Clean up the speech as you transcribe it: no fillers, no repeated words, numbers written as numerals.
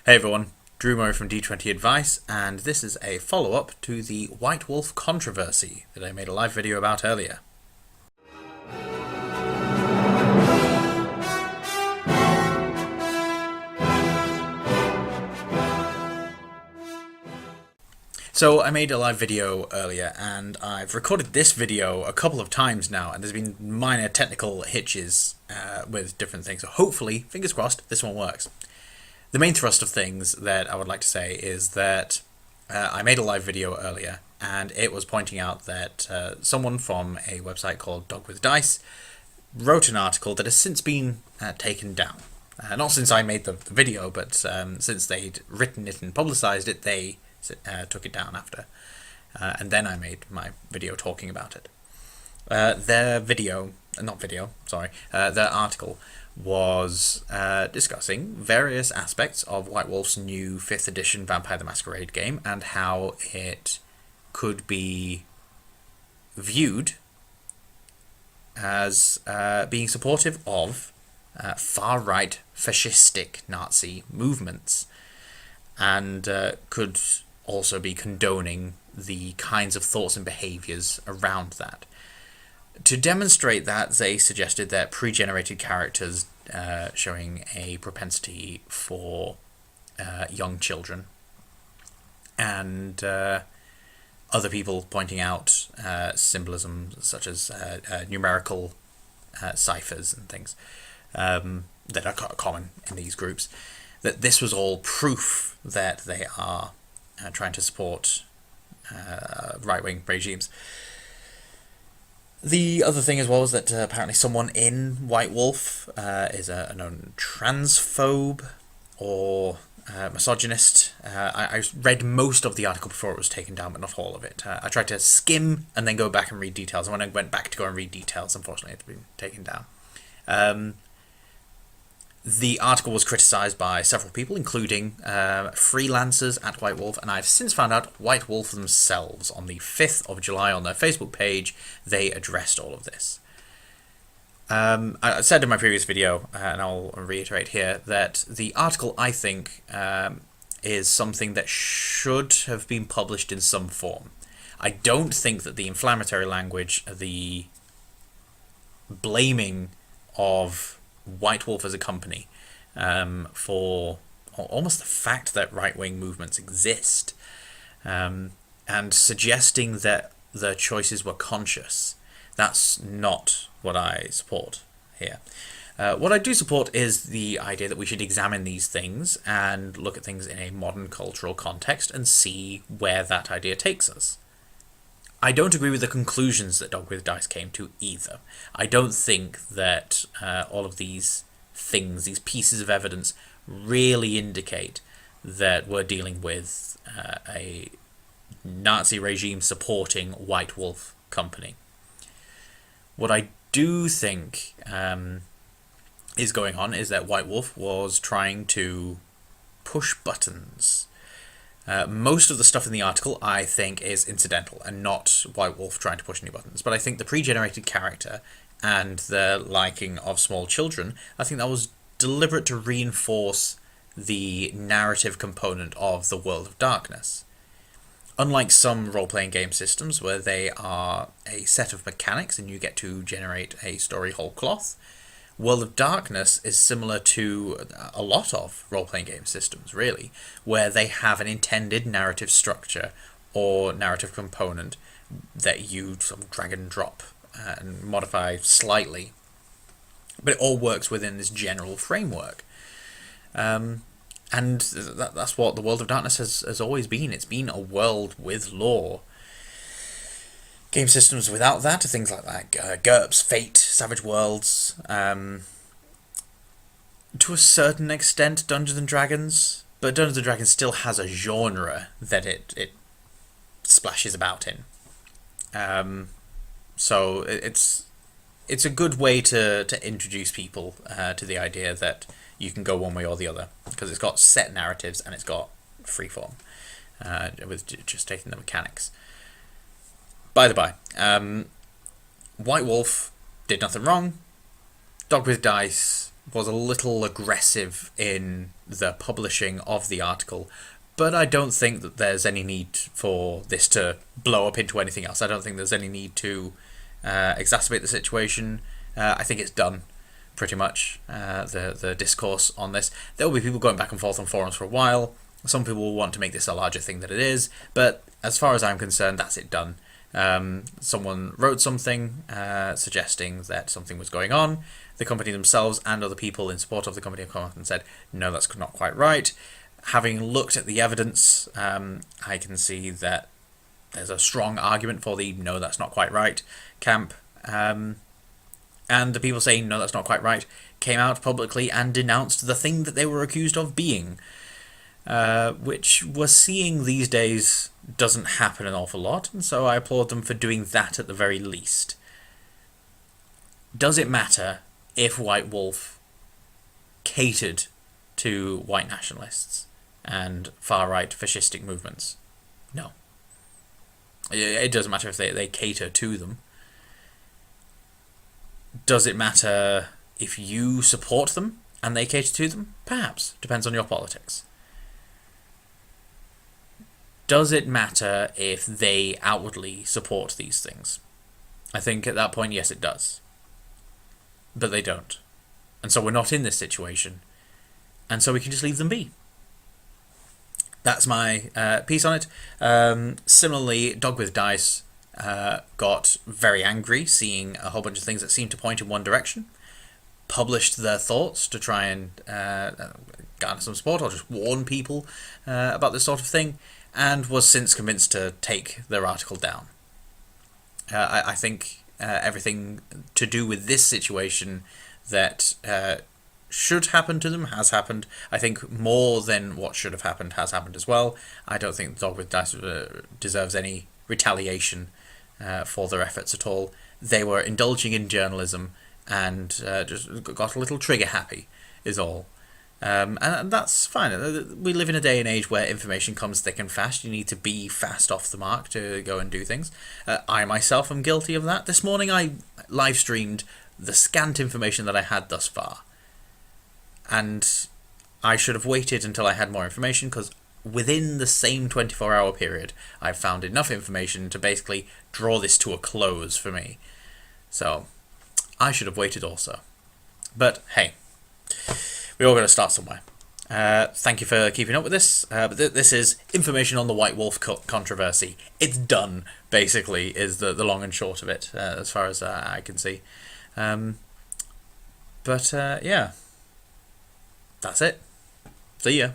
Hey everyone, Drew Murray from D20 Advice, and this is a follow-up to the White Wolf controversy that I made a live video about earlier. So I made a live video earlier, and I've recorded this video a couple of times now, and there's been minor technical hitches with different things, so hopefully, fingers crossed, this one works. The main thrust of things that I would like to say is that I made a live video earlier, and it was pointing out that someone from a website called Dog with Dice wrote an article that has since been taken down. Not since I made the video, but since they'd written it and publicized it, they took it down after. And then I made my video talking about it. Their article was discussing various aspects of White Wolf's new 5th edition Vampire the Masquerade game and how it could be viewed as being supportive of far-right fascistic Nazi movements, and could also be condoning the kinds of thoughts and behaviors around that. To demonstrate that, they suggested that pre-generated characters showing a propensity for young children, and other people pointing out symbolism such as numerical ciphers and things that are common in these groups, that this was all proof that they are trying to support right-wing regimes. The other thing as well is that apparently someone in White Wolf is a known transphobe or misogynist. I read most of the article before it was taken down, but not all of it. I tried to skim and then go back and read details, and when I went back to go and read details, unfortunately it had been taken down. The article was criticised by several people, including freelancers at White Wolf, and I've since found out White Wolf themselves. On the 5th of July on their Facebook page, they addressed all of this. I said in my previous video, and I'll reiterate here, that the article, I think, is something that should have been published in some form. I don't think that the inflammatory language, the blaming of White Wolf as a company for almost the fact that right-wing movements exist, and suggesting that the choices were conscious, that's not what I support here. What I do support is the idea that we should examine these things and look at things in a modern cultural context and see where that idea takes us. I don't agree with the conclusions that Dog with Dice came to either. I don't think that all of these things, these pieces of evidence, really indicate that we're dealing with a Nazi regime supporting White Wolf company. What I do think is going on is that White Wolf was trying to push buttons. Most of the stuff in the article, I think, is incidental and not White Wolf trying to push any buttons. But I think the pre-generated character and the liking of small children, I think that was deliberate to reinforce the narrative component of the World of Darkness. Unlike some role-playing game systems where they are a set of mechanics and you get to generate a story whole cloth, World of Darkness is similar to a lot of role-playing game systems, really, where they have an intended narrative structure or narrative component that you sort of drag and drop and modify slightly, but it all works within this general framework. And that's what the World of Darkness has always been. It's been a world with lore. Game systems without that are things like GURPS, Fate, Savage Worlds, to a certain extent Dungeons and Dragons, but Dungeons and Dragons still has a genre that it splashes about in. So it's a good way to introduce people to the idea that you can go one way or the other, because it's got set narratives and it's got freeform, with just taking the mechanics. By the by, White Wolf did nothing wrong. Dog with Dice was a little aggressive in the publishing of the article, but I don't think that there's any need for this to blow up into anything else. I don't think there's any need to exacerbate the situation. I think it's done, pretty much, the discourse on this. There will be people going back and forth on forums for a while. Some people will want to make this a larger thing than it is, but as far as I'm concerned, that's it done. Someone wrote something suggesting that something was going on. The company themselves and other people in support of the company have come up and said, no, that's not quite right. Having looked at the evidence, I can see that there's a strong argument for the no, that's not quite right camp. And the people saying no, that's not quite right came out publicly and denounced the thing that they were accused of being, which we're seeing these days doesn't happen an awful lot, and so I applaud them for doing that at the very least. Does it matter if White Wolf catered to white nationalists and far-right fascistic movements? No. It doesn't matter if they cater to them. Does it matter if you support them and they cater to them? Perhaps. Depends on your politics. Does it matter if they outwardly support these things? I think at that point, yes, it does. But they don't. And so we're not in this situation. And so we can just leave them be. That's my piece on it. Similarly, Dog with Dice got very angry seeing a whole bunch of things that seemed to point in one direction. Published their thoughts to try and garner some support or just warn people about this sort of thing. And was since convinced to take their article down. I think everything to do with this situation that should happen to them has happened. I think more than what should have happened has happened as well. I don't think Dog with Dice deserves any retaliation for their efforts at all. They were indulging in journalism and just got a little trigger happy, is all. And that's fine. We live in a day and age where information comes thick and fast. You need to be fast off the mark to go and do things. I myself am guilty of that. This morning I live streamed the scant information that I had thus far. And I should have waited until I had more information, because within the same 24-hour period, I've found enough information to basically draw this to a close for me. So I should have waited also. But hey, we all got to start somewhere. Thank you for keeping up with this. But this is information on the White Wolf controversy. It's done, basically, is the long and short of it, as far as I can see. Yeah, that's it. See ya.